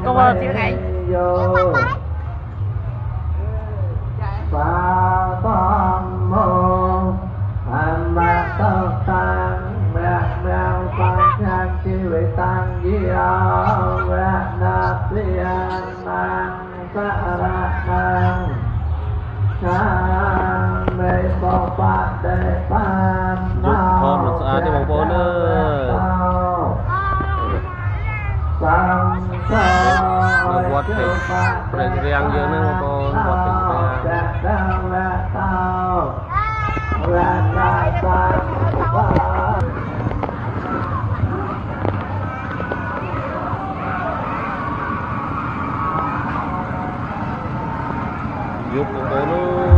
Cô vào chữ này đi bóng bóng nữa buat riang je ni bóng buat riang giúp bóng bóng nữa